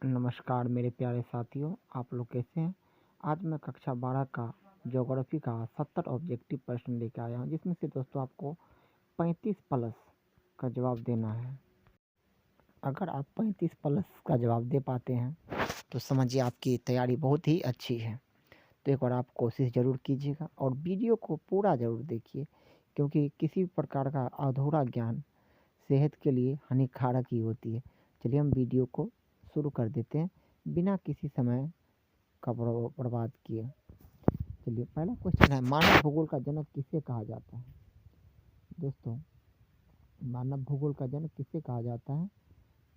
नमस्कार मेरे प्यारे साथियों, आप लोग कैसे हैं। आज मैं कक्षा 12 का ज्योग्राफी का 70 ऑब्जेक्टिव प्रश्न लेकर आया हूं, जिसमें से दोस्तों आपको 35 प्लस का जवाब देना है। अगर आप 35 प्लस का जवाब दे पाते हैं तो समझिए आपकी तैयारी बहुत ही अच्छी है। तो एक बार आप कोशिश ज़रूर कीजिएगा और वीडियो को पूरा ज़रूर देखिए, क्योंकि किसी भी प्रकार का अधूरा ज्ञान सेहत के लिए हानिकारक ही होती है। चलिए हम वीडियो को शुरू कर देते हैं बिना किसी समय का बर्बाद किए। चलिए पहला क्वेश्चन है, मानव भूगोल का जनक किसे कहा जाता है। दोस्तों मानव भूगोल का जनक किसे कहा जाता है,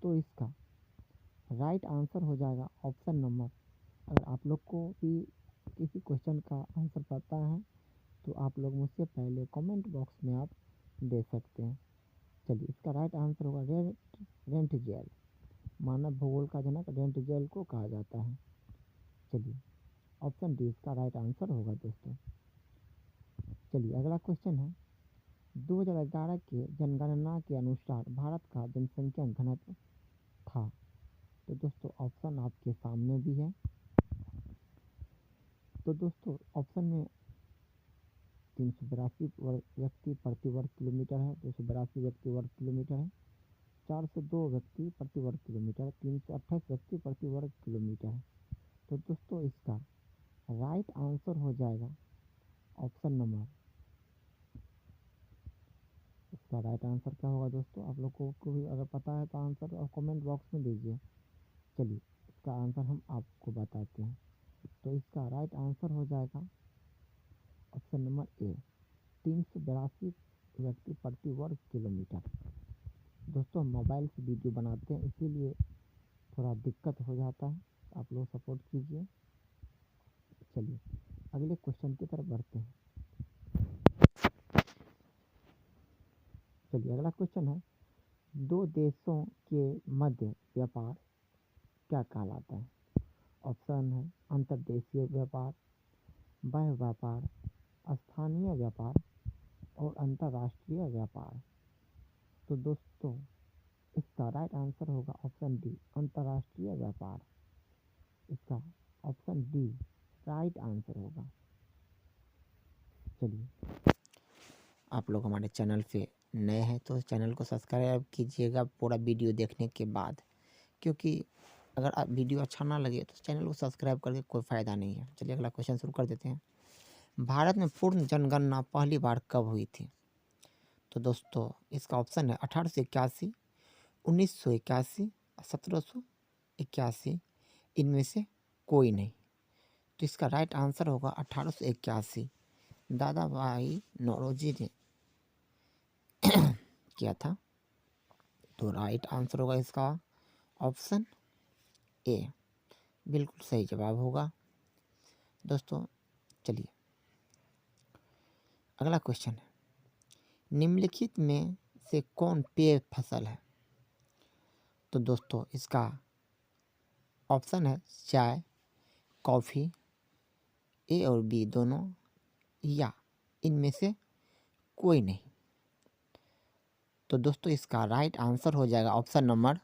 तो इसका राइट आंसर हो जाएगा ऑप्शन नंबर। अगर आप लोग को भी किसी क्वेश्चन का आंसर पता है तो आप लोग मुझसे पहले कमेंट बॉक्स में आप दे सकते हैं। चलिए इसका राइट आंसर होगा रेंटजेल। मानव भूगोल का जनक रेंटजेल को कहा जाता है। चलिए ऑप्शन डी इसका राइट आंसर होगा दोस्तों। चलिए अगला क्वेश्चन है, 2011 के जनगणना के अनुसार भारत का जनसंख्या घनत्व था। तो दोस्तों ऑप्शन आपके सामने भी है। तो दोस्तों ऑप्शन में 382 व्यक्ति प्रति वर्ग किलोमीटर है, 282 व्यक्ति वर्ग किलोमीटर है, 402 व्यक्ति प्रति वर्ग किलोमीटर, 328 व्यक्ति प्रति वर्ग किलोमीटर है। तो दोस्तों इसका राइट आंसर हो जाएगा ऑप्शन नंबर। इसका राइट आंसर क्या होगा दोस्तों, आप लोगों को भी अगर पता है तो आंसर और कमेंट बॉक्स में दीजिए। चलिए इसका आंसर हम आपको बताते हैं। तो इसका राइट आंसर हो जाएगा ऑप्शन नंबर ए, 382 व्यक्ति प्रति वर्ग किलोमीटर। दोस्तों हम मोबाइल से वीडियो बनाते हैं, इसीलिए थोड़ा दिक्कत हो जाता है, आप लोग सपोर्ट कीजिए। चलिए अगले क्वेश्चन की तरफ बढ़ते हैं। चलिए अगला क्वेश्चन है, दो देशों के मध्य व्यापार क्या कहलाता है। ऑप्शन है अंतर्देशीय व्यापार, बाह्य व्यापार, स्थानीय व्यापार और अंतर्राष्ट्रीय व्यापार। तो दोस्तों इसका राइट आंसर होगा ऑप्शन डी, अंतर्राष्ट्रीय व्यापार। इसका ऑप्शन डी राइट आंसर होगा। चलिए आप लोग हमारे चैनल पे नए हैं तो चैनल को सब्सक्राइब कीजिएगा पूरा वीडियो देखने के बाद, क्योंकि अगर आप वीडियो अच्छा ना लगे तो चैनल को सब्सक्राइब करके कोई फ़ायदा नहीं है। चलिए अगला क्वेश्चन शुरू कर देते हैं। भारत में पूर्ण जनगणना पहली बार कब हुई थी। तो दोस्तों इसका ऑप्शन है 1881, 1981, 1781, इनमें से कोई नहीं। तो इसका राइट आंसर होगा 1881। दादा भाई नौरोजी ने किया था। तो राइट आंसर होगा इसका ऑप्शन ए, बिल्कुल सही जवाब होगा दोस्तों। चलिए अगला क्वेश्चन है, निम्नलिखित में से कौन पेय फसल है। तो दोस्तों इसका ऑप्शन है चाय, कॉफ़ी, ए और बी दोनों, या इनमें से कोई नहीं। तो दोस्तों इसका राइट आंसर हो जाएगा ऑप्शन नंबर,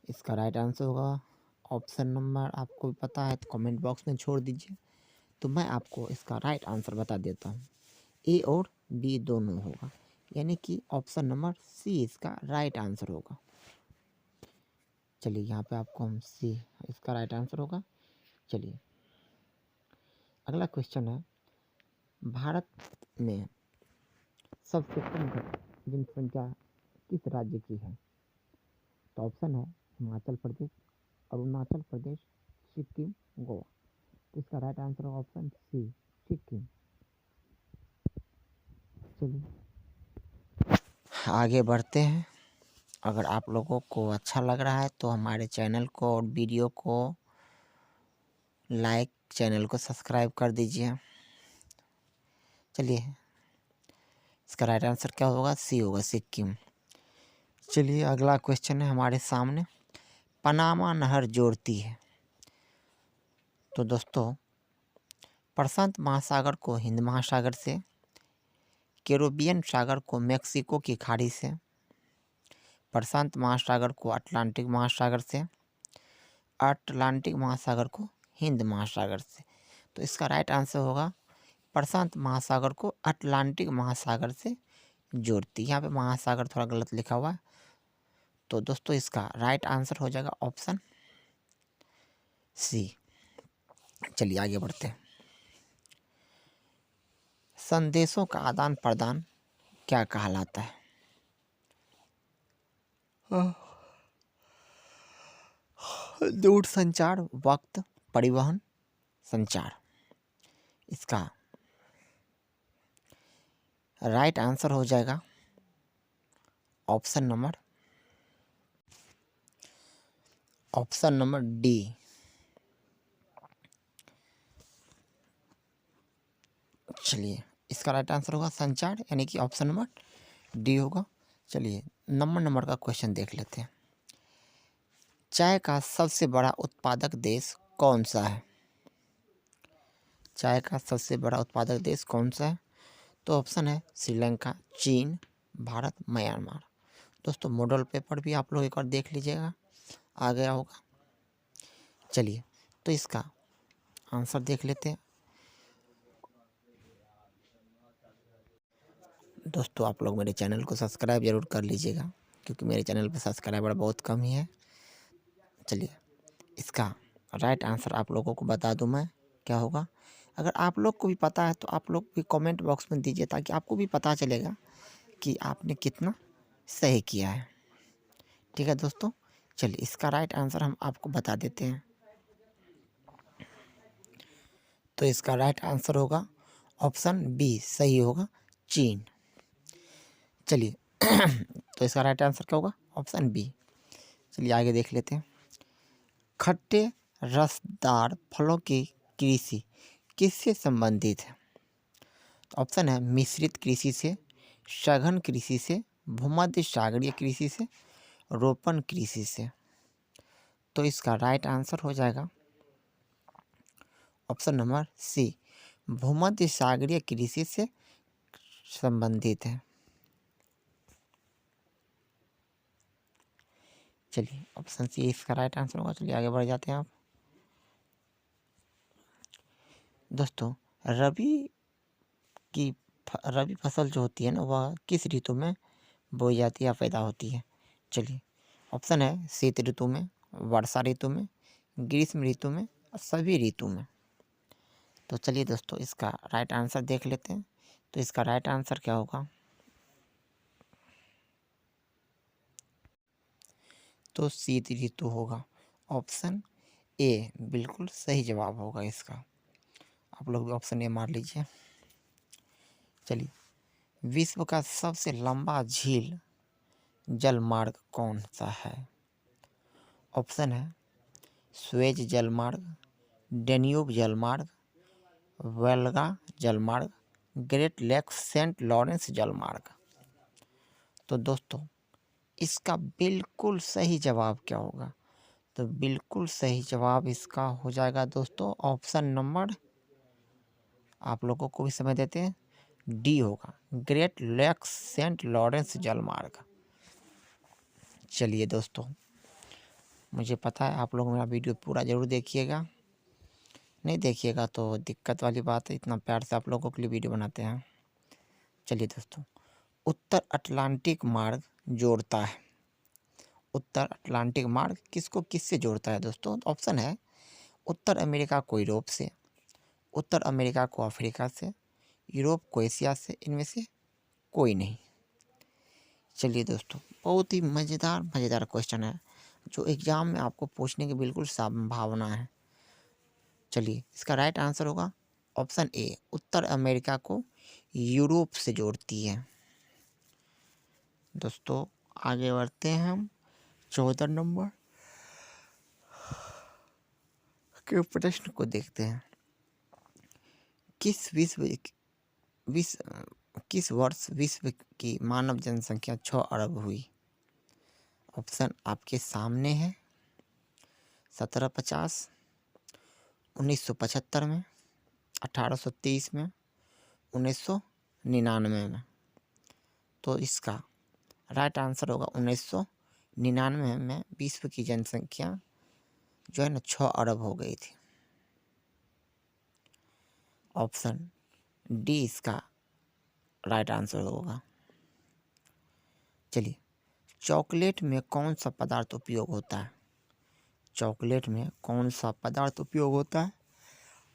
इसका राइट आंसर होगा ऑप्शन नंबर। आपको पता है तो कमेंट बॉक्स में छोड़ दीजिए, तो मैं आपको इसका राइट आंसर बता देता हूँ। ए और बी दोनों होगा, यानी कि ऑप्शन नंबर सी इसका राइट आंसर होगा। चलिए यहाँ पे आपको हम सी इसका राइट आंसर होगा। चलिए अगला क्वेश्चन है, भारत में सबसे कम जनसंख्या किस राज्य की है। तो ऑप्शन है हिमाचल प्रदेश, अरुणाचल प्रदेश, सिक्किम, गोवा। तो इसका राइट आंसर होगा ऑप्शन सी, सिक्किम। चलिए आगे बढ़ते हैं। अगर आप लोगों को अच्छा लग रहा है तो हमारे चैनल को और वीडियो को लाइक, चैनल को सब्सक्राइब कर दीजिए। चलिए इसका राइट आंसर क्या होगा, सी होगा, सिक्किम। चलिए अगला क्वेश्चन है हमारे सामने, पनामा नहर जोड़ती है। तो दोस्तों प्रशांत महासागर को हिंद महासागर से, कैरिबियन सागर को मेक्सिको की खाड़ी से, प्रशांत महासागर को अटलांटिक महासागर से, अटलांटिक महासागर को हिंद महासागर से। तो इसका राइट आंसर होगा प्रशांत महासागर को अटलांटिक महासागर से जोड़ती है। यहाँ पे महासागर थोड़ा गलत लिखा हुआ है। तो दोस्तों इसका राइट आंसर हो जाएगा ऑप्शन सी। चलिए आगे बढ़ते हैं। संदेशों का आदान प्रदान क्या कहलाता है? दूर संचार, वक्त, परिवहन, संचार। इसका राइट आंसर हो जाएगा ऑप्शन नंबर डी। चलिए इसका राइट आंसर होगा संचार, यानी कि ऑप्शन नंबर डी होगा। चलिए नंबर का क्वेश्चन देख लेते हैं। चाय का सबसे बड़ा उत्पादक देश कौन सा है? चाय का सबसे बड़ा उत्पादक देश कौन सा है? तो ऑप्शन है श्रीलंका, चीन, भारत, म्यांमार। दोस्तों मॉडल पेपर भी आप लोग एक बार देख लीजिएगा, आ गया होगा। चलिए तो इसका आंसर देख लेते हैं। दोस्तों आप लोग मेरे चैनल को सब्सक्राइब जरूर कर लीजिएगा, क्योंकि मेरे चैनल पर सब्सक्राइबर बहुत कम ही है। चलिए इसका राइट आंसर आप लोगों को बता दूं मैं, क्या होगा। अगर आप लोग को भी पता है तो आप लोग भी कमेंट बॉक्स में दीजिए, ताकि आपको भी पता चलेगा कि आपने कितना सही किया है। ठीक है दोस्तों, चलिए इसका राइट आंसर हम आपको बता देते हैं। तो इसका राइट आंसर होगा ऑप्शन बी, सही होगा, चीन। चलिए तो इसका राइट आंसर क्या होगा? Option B. चलिए आगे देख लेते हैं। खट्टे रसदार फलों की कृषि किससे संबंधित है? ऑप्शन है मिश्रित कृषि से, सघन कृषि से, भूमध्य सागरीय कृषि से, रोपण कृषि से। तो इसका राइट आंसर हो जाएगा ऑप्शन नंबर सी, भूमध्य सागरीय कृषि से संबंधित है। चलिए ऑप्शन सी इसका राइट आंसर होगा। चलिए आगे बढ़ जाते हैं आप। दोस्तों रबी फसल जो होती है ना, वह किस ऋतु में बोई जाती है या पैदा होती है? चलिए ऑप्शन है शीत ऋतु में, वर्षा ऋतु में, ग्रीष्म ऋतु में, सभी ऋतु में। तो चलिए दोस्तों इसका राइट आंसर देख लेते हैं। तो इसका राइट आंसर क्या होगा? तो शीत ऋतु होगा। ऑप्शन ए बिल्कुल सही जवाब होगा इसका। आप लोग भी ऑप्शन ए मार लीजिए। चलिए विश्व का सबसे लंबा झील जलमार्ग कौन सा है? ऑप्शन है स्वेज जलमार्ग, डेन्यूब जलमार्ग, वेल्गा जलमार्ग, ग्रेट लेक्स सेंट लॉरेंस जलमार्ग। तो दोस्तों इसका बिल्कुल सही जवाब क्या होगा? तो बिल्कुल सही जवाब इसका हो जाएगा दोस्तों ऑप्शन नंबर, आप लोगों को भी समझ देते हैं, डी होगा, ग्रेट लेक्स सेंट लॉरेंस जलमार्ग। चलिए दोस्तों मुझे पता है आप लोग मेरा वीडियो पूरा ज़रूर देखिएगा, नहीं देखिएगा तो दिक्कत वाली बात है, इतना प्यार से आप लोगों के लिए वीडियो बनाते हैं। चलिए दोस्तों उत्तर अटलांटिक मार्ग जोड़ता है, उत्तर अटलांटिक मार्ग किसको किससे जोड़ता है दोस्तों? ऑप्शन है उत्तर अमेरिका को यूरोप से, उत्तर अमेरिका को अफ्रीका से, यूरोप को एशिया से, इनमें से कोई नहीं। चलिए दोस्तों बहुत ही मज़ेदार क्वेश्चन है, जो एग्ज़ाम में आपको पूछने की बिल्कुल संभावना है। चलिए इसका राइट आंसर होगा ऑप्शन ए, उत्तर अमेरिका को यूरोप से जोड़ती है। दोस्तों आगे बढ़ते हैं हम 14 नंबर के प्रश्न को देखते हैं। किस वर्ष विश्व की मानव जनसंख्या 6 अरब हुई? ऑप्शन आपके सामने है 1750, 1975 में, 1830 में, 1999 में। तो इसका राइट आंसर होगा 1975। 99 में विश्व की जनसंख्या जो है ना 6 अरब हो गई थी। ऑप्शन डी इसका राइट आंसर होगा। चलिए, चॉकलेट में कौन सा पदार्थ उपयोग होता है? चॉकलेट में कौन सा पदार्थ उपयोग होता है?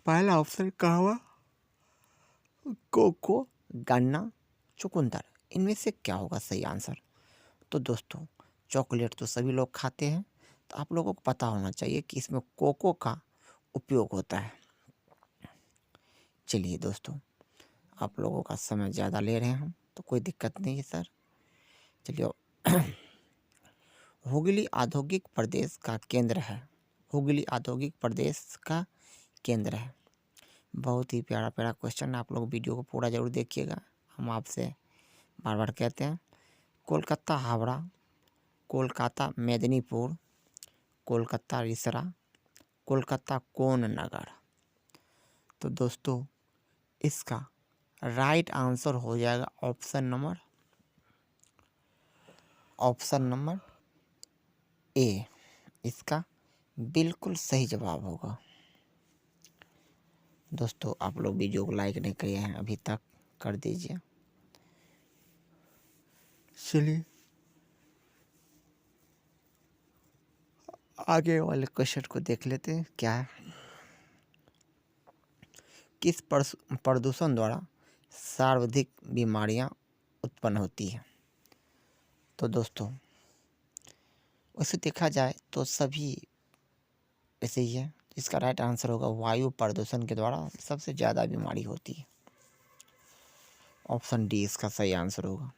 पहला ऑप्शन कहवा, कोको, गन्ना, चुकंदर। इनमें से क्या होगा सही आंसर? तो दोस्तों, चॉकलेट तो सभी लोग खाते हैं, तो आप लोगों को पता होना चाहिए कि इसमें कोको का उपयोग होता है। चलिए दोस्तों, आप लोगों का समय ज़्यादा ले रहे हैं हम, तो कोई दिक्कत नहीं है सर। चलिए, हुगली औद्योगिक प्रदेश का केंद्र है। हुगली औद्योगिक प्रदेश का केंद्र है। बहुत ही प्यारा प्यारा क्वेश्चन, आप लोग वीडियो को पूरा ज़रूर देखिएगा। हम आपसे बार बार कहते हैं, कोलकाता हावड़ा, कोलकाता मेदिनीपुर, कोलकाता रिसरा, कोलकाता कौन नगर। तो दोस्तों, इसका राइट आंसर हो जाएगा ऑप्शन नंबर ए। इसका बिल्कुल सही जवाब होगा। दोस्तों, आप लोग वीडियो को लाइक नहीं किए हैं अभी तक, कर दीजिए। चलिए, आगे वाले क्वेश्चन को देख लेते हैं क्या है। किस प्रदूषण द्वारा सर्वाधिक बीमारियां उत्पन्न होती हैं? तो दोस्तों, वैसे देखा जाए तो सभी ऐसे ही है। इसका राइट आंसर होगा वायु प्रदूषण के द्वारा सबसे ज़्यादा बीमारी होती है। ऑप्शन डी इसका सही आंसर होगा।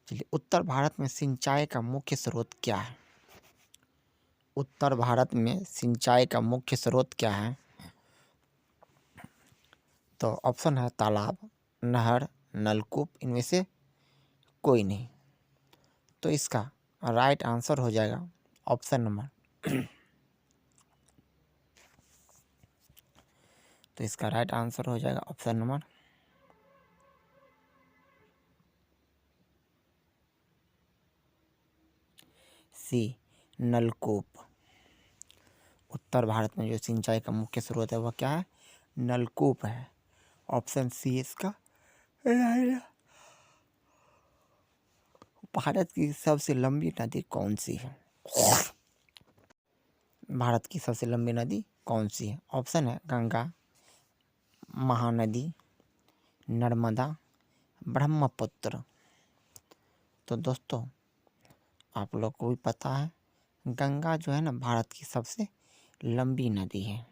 चलिए, उत्तर भारत में सिंचाई का मुख्य स्रोत क्या है? उत्तर भारत में सिंचाई का मुख्य स्रोत क्या है? तो ऑप्शन है तालाब, नहर, नलकूप, इनमें से कोई नहीं। तो इसका राइट आंसर हो जाएगा ऑप्शन नंबर तो इसका राइट आंसर हो जाएगा ऑप्शन नंबर सी, नलकूप। उत्तर भारत में जो सिंचाई का मुख्य स्रोत है वह क्या है? नलकूप है। ऑप्शन सी इसका राइट। भारत की सबसे लंबी नदी कौन सी है? भारत की सबसे लंबी नदी कौन सी है? ऑप्शन है गंगा, महानदी, नर्मदा, ब्रह्मपुत्र। तो दोस्तों, आप लोग को भी पता है, गंगा जो है ना भारत की सबसे लंबी नदी है।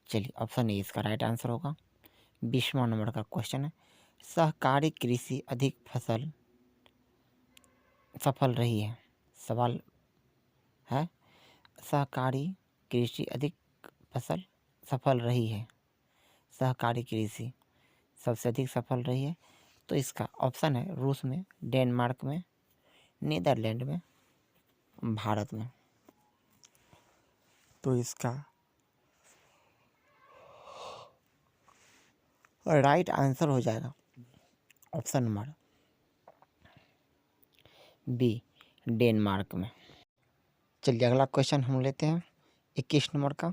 चलिए, ऑप्शन ए इसका राइट आंसर होगा। 20वां नंबर का क्वेश्चन है, सहकारी कृषि अधिक सफल रही है। सवाल है, सहकारी कृषि अधिक सफल रही है। सहकारी कृषि सबसे अधिक सफल रही है। तो इसका ऑप्शन है रूस में, डेनमार्क में, नीदरलैंड में, भारत में। तो इसका राइट आंसर हो जाएगा ऑप्शन नंबर बी, डेनमार्क में। चलिए, अगला क्वेश्चन हम लेते हैं 21 नंबर का।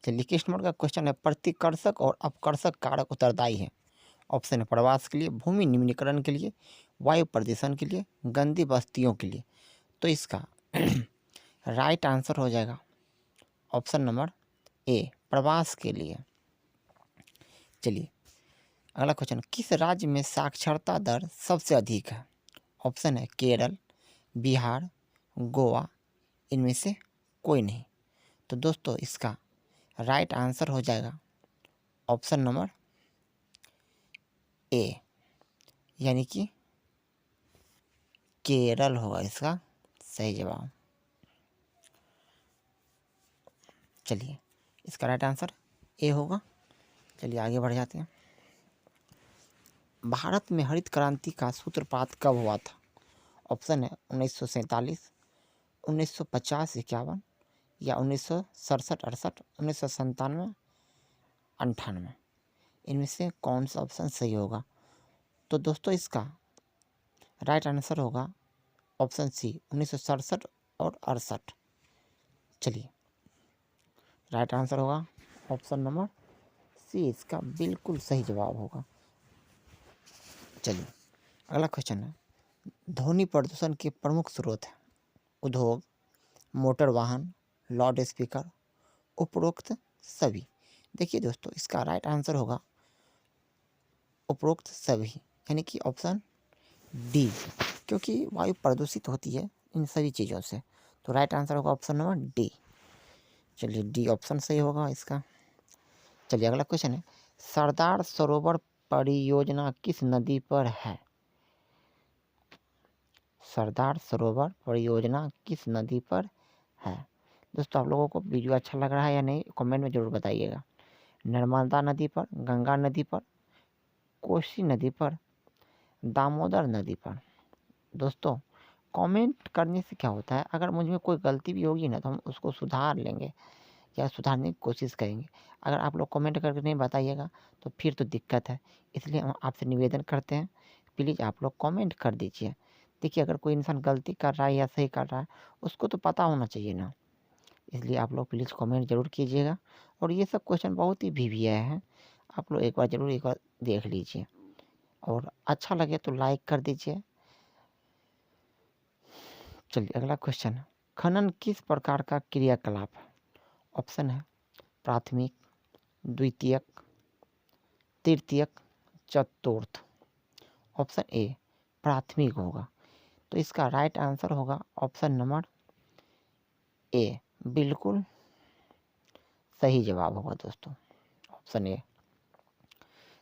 चलिए, 21 नंबर का क्वेश्चन है, प्रतिकर्षक और अपकर्षक कारक उत्तरदायी है। ऑप्शन है प्रवास के लिए, भूमि निम्नीकरण के लिए, वायु प्रदूषण के लिए, गंदी बस्तियों के लिए। तो इसका राइट आंसर हो जाएगा ऑप्शन नंबर ए, प्रवास के लिए। चलिए, अगला क्वेश्चन, किस राज्य में साक्षरता दर सबसे अधिक है? ऑप्शन है केरल, बिहार, गोवा, इनमें से कोई नहीं। तो दोस्तों, इसका राइट आंसर हो जाएगा ऑप्शन नंबर ए, यानी कि केरल होगा इसका सही जवाब। चलिए, इसका राइट आंसर ए होगा। चलिए, आगे बढ़ जाते हैं। भारत में हरित क्रांति का सूत्रपात कब हुआ था? ऑप्शन है 1947, 1950-51 या 1967-68, 1997-98। इनमें से कौन सा ऑप्शन सही होगा? तो दोस्तों, इसका राइट आंसर होगा ऑप्शन सी 1967 और 68। चलिए, राइट आंसर होगा ऑप्शन नंबर सी, इसका बिल्कुल सही जवाब होगा। चलिए, अगला क्वेश्चन है, ध्वनि प्रदूषण के प्रमुख स्रोत हैं उद्योग, मोटर वाहन, लाउड स्पीकर, उपरोक्त सभी। देखिए दोस्तों, इसका राइट आंसर होगा उपरोक्त सभी, यानी कि ऑप्शन डी, क्योंकि वायु प्रदूषित होती है इन सभी चीज़ों से। तो राइट आंसर होगा ऑप्शन नंबर डी। चलिए, डी ऑप्शन सही होगा इसका। चलिए, अगला क्वेश्चन है, सरदार सरोवर परियोजना किस नदी पर है? सरदार सरोवर परियोजना किस नदी पर है? दोस्तों, आप लोगों को वीडियो अच्छा लग रहा है या नहीं, कमेंट में ज़रूर बताइएगा। नर्मदा नदी पर, गंगा नदी पर, कोसी नदी पर, दामोदर नदी पर। दोस्तों, कमेंट करने से क्या होता है, अगर मुझ में कोई गलती भी होगी ना तो हम उसको सुधार लेंगे या सुधारने की कोशिश करेंगे। अगर आप लोग कमेंट करके नहीं बताइएगा तो फिर तो दिक्कत है। इसलिए हम आपसे निवेदन करते हैं, प्लीज़ आप लोग कमेंट कर दीजिए। देखिए, अगर कोई इंसान गलती कर रहा है या सही कर रहा है, उसको तो पता होना चाहिए ना। इसलिए आप लोग प्लीज़ कमेंट ज़रूर कीजिएगा। और ये सब क्वेश्चन बहुत ही वीवीआई हैं, आप लोग एक बार देख लीजिए और अच्छा लगे तो लाइक कर दीजिए। चलिए, अगला क्वेश्चन है, खनन किस प्रकार का क्रियाकलाप है? ऑप्शन है प्राथमिक, द्वितीयक, तृतीयक, चतुर्थ। ऑप्शन ए प्राथमिक होगा, तो इसका राइट आंसर होगा ऑप्शन नंबर ए, बिल्कुल सही जवाब होगा दोस्तों, ऑप्शन ए।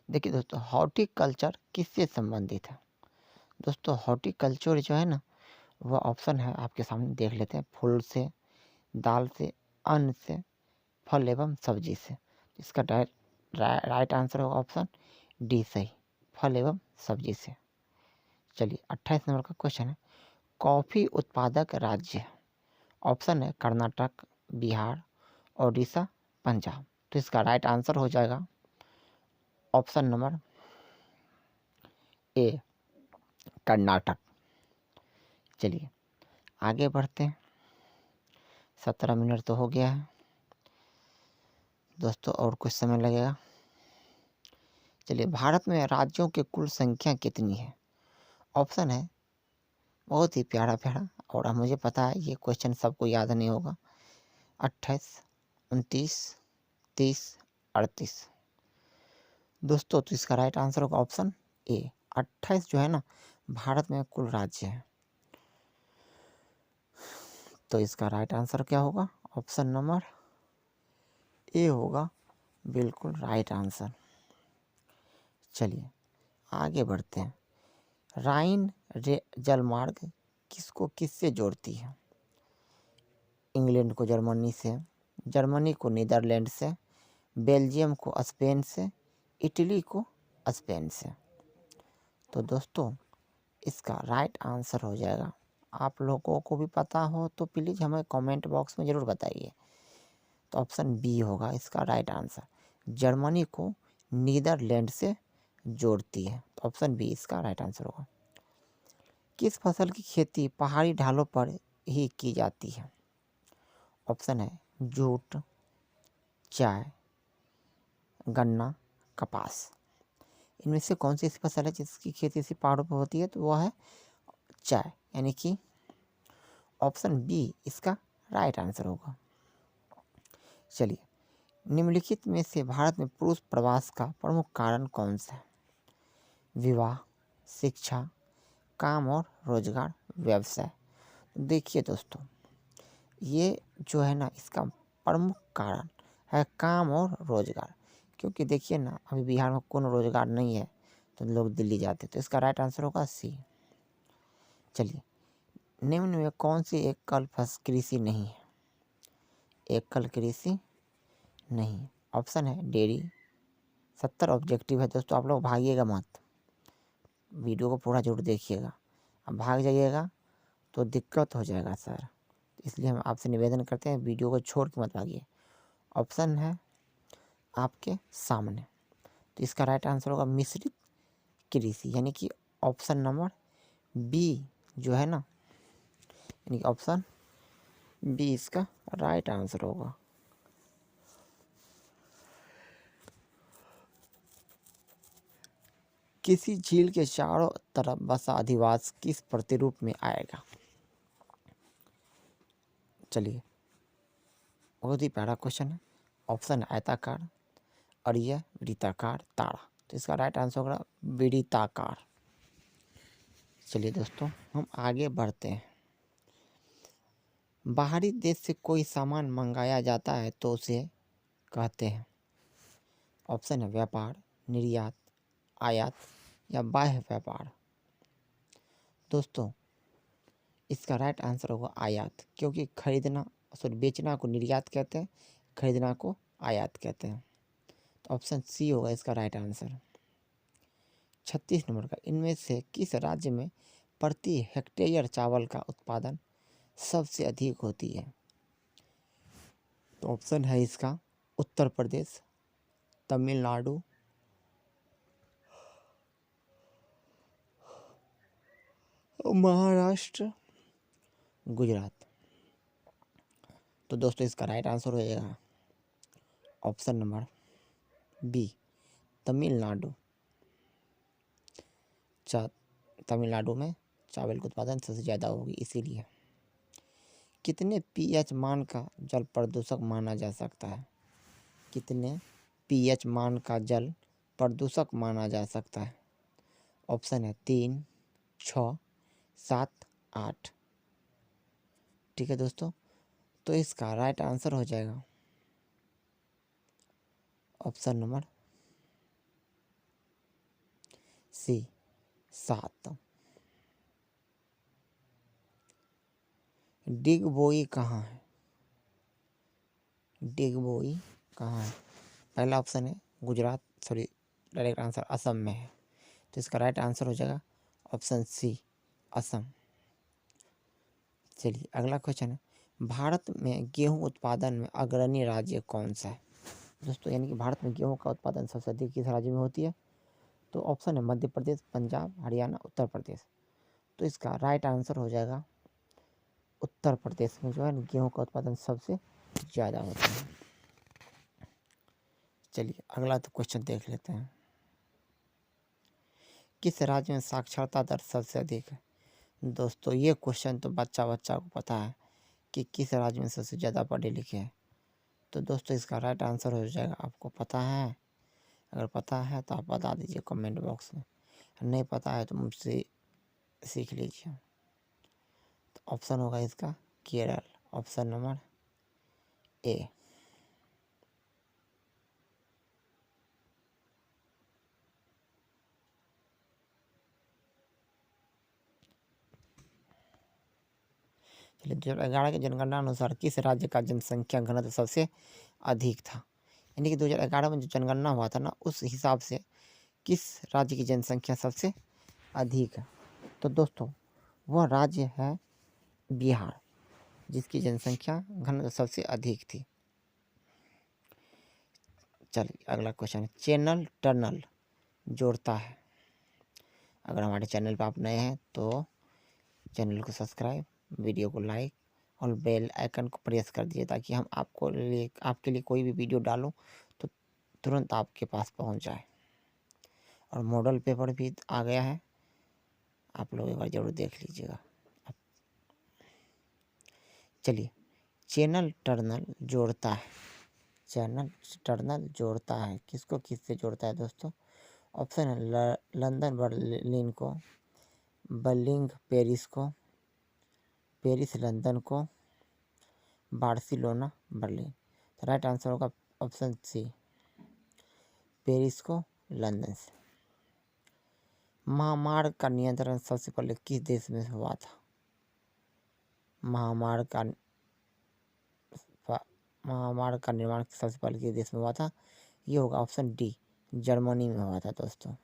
देखिए दोस्तों, हॉर्टिकल्चर किससे संबंधित है? दोस्तों, हॉर्टिकल्चर जो है ना, वह ऑप्शन है आपके सामने, देख लेते हैं। फूल से, दाल से, अन्न से, फल एवं सब्जी से। इसका राइट आंसर होगा ऑप्शन डी सही, फल एवं सब्जी से। चलिए, 28 नंबर का क्वेश्चन है, कॉफ़ी उत्पादक राज्य है? ऑप्शन है कर्नाटक, बिहार, ओडिशा, पंजाब। तो इसका राइट आंसर हो जाएगा ऑप्शन नंबर ए, कर्नाटक। चलिए, आगे बढ़ते हैं। 17 मिनट तो हो गया है दोस्तों, और कुछ समय लगेगा। चलिए, भारत में राज्यों की कुल संख्या कितनी है? ऑप्शन है बहुत ही प्यारा प्यारा, और अब मुझे पता है ये क्वेश्चन सबको याद नहीं होगा। 28, 29, 30, 38। दोस्तों, तो इसका राइट आंसर होगा ऑप्शन ए, 28 जो है ना, भारत में कुल राज्य है। तो इसका राइट आंसर क्या होगा? ऑप्शन नंबर ए होगा, बिल्कुल राइट आंसर। चलिए, आगे बढ़ते हैं। राइन जलमार्ग किसको किससे जोड़ती है? इंग्लैंड को जर्मनी से, जर्मनी को नीदरलैंड से, बेल्जियम को स्पेन से, इटली को स्पेन से। तो दोस्तों, इसका राइट आंसर हो जाएगा, आप लोगों को भी पता हो तो प्लीज़ हमें कमेंट बॉक्स में ज़रूर बताइए। तो ऑप्शन बी होगा इसका राइट आंसर, जर्मनी को नीदरलैंड से जोड़ती है। तो ऑप्शन बी इसका राइट आंसर होगा। किस फसल की खेती पहाड़ी ढालों पर ही की जाती है? ऑप्शन है जूट, चाय, गन्ना, कपास। इनमें से कौन सी ऐसी फसल है जिसकी खेती इसी पहाड़ों पर होती है? तो वह है चाय, यानी कि ऑप्शन बी इसका राइट आंसर होगा। चलिए, निम्नलिखित में से भारत में पुरुष प्रवास का प्रमुख कारण कौन सा है? विवाह, शिक्षा, काम और रोजगार, व्यवसाय। देखिए दोस्तों, ये जो है ना, इसका प्रमुख कारण है काम और रोजगार। क्योंकि देखिए ना, अभी बिहार में कोनो रोजगार नहीं है तो लोग दिल्ली जाते, तो इसका राइट आंसर होगा सी। चलिए, निम्न में कौन सी एकल कृषि नहीं है? एकल कृषि नहीं, ऑप्शन है डेयरी। 70 ऑब्जेक्टिव है दोस्तों, आप लोग भागिएगा मत, वीडियो को पूरा जरूर देखिएगा। अब भाग जाइएगा तो दिक्कत हो जाएगा सर, इसलिए हम आपसे निवेदन करते हैं वीडियो को छोड़ के मत भागिए। ऑप्शन है आपके सामने, तो इसका राइट आंसर होगा मिश्रित कृषि, यानी कि ऑप्शन नंबर बी जो है ना, यानी कि ऑप्शन बी इसका राइट आंसर होगा। किसी झील के चारों तरफ बसा अधिवास किस प्रतिरूप में आएगा? चलिए, बहुत ही प्यारा क्वेश्चन है। ऑप्शन है आयताकार, अरीय, वृत्ताकार, तारा। तो इसका राइट आंसर होगा वृत्ताकार। चलिए दोस्तों, हम आगे बढ़ते हैं। बाहरी देश से कोई सामान मंगाया जाता है तो उसे कहते हैं। ऑप्शन है व्यापार, निर्यात, आयात या बाह्य व्यापार। दोस्तों, इसका राइट आंसर होगा आयात, क्योंकि बेचना को निर्यात कहते हैं, खरीदना को आयात कहते हैं। तो ऑप्शन सी होगा इसका राइट आंसर। 36 नंबर का, इनमें से किस राज्य में प्रति हेक्टेयर चावल का उत्पादन सबसे अधिक होती है? तो ऑप्शन है इसका उत्तर प्रदेश, तमिलनाडु, महाराष्ट्र, गुजरात। तो दोस्तों, इसका राइट आंसर हो जाएगा option number B, Tamil Nadu. Tamil Nadu में चावल का उत्पादन सबसे ज़्यादा होगी इसीलिए। कितने पीएच मान का जल प्रदूषक माना जा सकता है? कितने पीएच मान का जल प्रदूषक माना जा सकता है? ऑप्शन है 3, 6, 7, 8। ठीक है दोस्तों, तो इसका राइट आंसर हो जाएगा ऑप्शन नंबर सी, 7। डिगबोई कहाँ है? डिगबोई कहाँ है? पहला ऑप्शन है Gujarat, sorry direct answer Assam में है। तो इसका राइट आंसर हो जाएगा ऑप्शन सी, असम। चलिए, अगला क्वेश्चन है, भारत में गेहूं उत्पादन में अग्रणी राज्य कौन सा है? दोस्तों, यानी कि भारत में गेहूं का उत्पादन सबसे अधिक किस राज्य में होती है? तो ऑप्शन है मध्य प्रदेश, पंजाब, हरियाणा, उत्तर प्रदेश। तो इसका राइट आंसर हो जाएगा उत्तर प्रदेश में जो है गेहूं का उत्पादन सबसे ज़्यादा होता है। चलिए, अगला तो क्वेश्चन देख लेते हैं। किस राज्य में साक्षरता दर सबसे अधिक है? दोस्तों, ये क्वेश्चन तो बच्चा को पता है कि किस राज्य में सबसे ज़्यादा पढ़े लिखे हैं। तो दोस्तों, इसका राइट आंसर हो जाएगा, आपको पता है? अगर पता है तो आप बता दीजिए कमेंट बॉक्स में, नहीं पता है तो मुझसे सीख लीजिए। तो ऑप्शन होगा इसका केरल, ऑप्शन नंबर ए। चलिए, 2011 की जनगणना अनुसार किस राज्य का जनसंख्या घनत्व सबसे अधिक था? यानी कि 2011 में जो जनगणना हुआ था ना, उस हिसाब से किस राज्य की जनसंख्या सबसे अधिक है? तो दोस्तों, वह राज्य है बिहार, जिसकी जनसंख्या घनत्व सबसे अधिक थी। चलिए, अगला क्वेश्चन है, चैनल टनल जोड़ता है। अगर हमारे चैनल पर आप नए हैं तो चैनल को सब्सक्राइब, वीडियो को लाइक और बेल आइकन को प्रेस कर दीजिए, ताकि हम आपके लिए कोई भी वीडियो डालूं तो तुरंत आपके पास पहुंच जाए। और मॉडल पेपर भी आ गया है, आप लोग एक बार ज़रूर देख लीजिएगा। चलिए, चैनल टनल जोड़ता है, चैनल टनल जोड़ता है किसको किससे जोड़ता है दोस्तों? ऑप्शन है लंदन बर्लिन को, बर्लिन पेरिस को, पेरिस लंदन को, बार्सिलोना बर्लिन। तो राइट आंसर होगा ऑप्शन सी, पेरिस को लंदन से। महामार्ग का नियंत्रण सबसे पहले किस देश में हुआ था? महामार्ग का निर्माण सबसे पहले किस देश में हुआ था? ये होगा ऑप्शन डी, जर्मनी में हुआ था दोस्तों।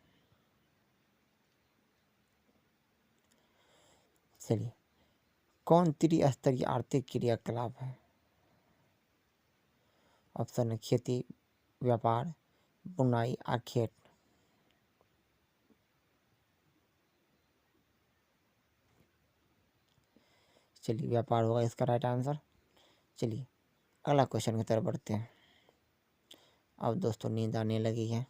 चलिए, कौन त्रिस्तरीय आर्थिक क्रियाकलाप है? ऑप्शन है खेती, व्यापार, बुनाई, आखेट। चलिए व्यापार होगा इसका राइट आंसर। चलिए अगला क्वेश्चन की तरफ बढ़ते हैं। अब दोस्तों नींद आने लगी है।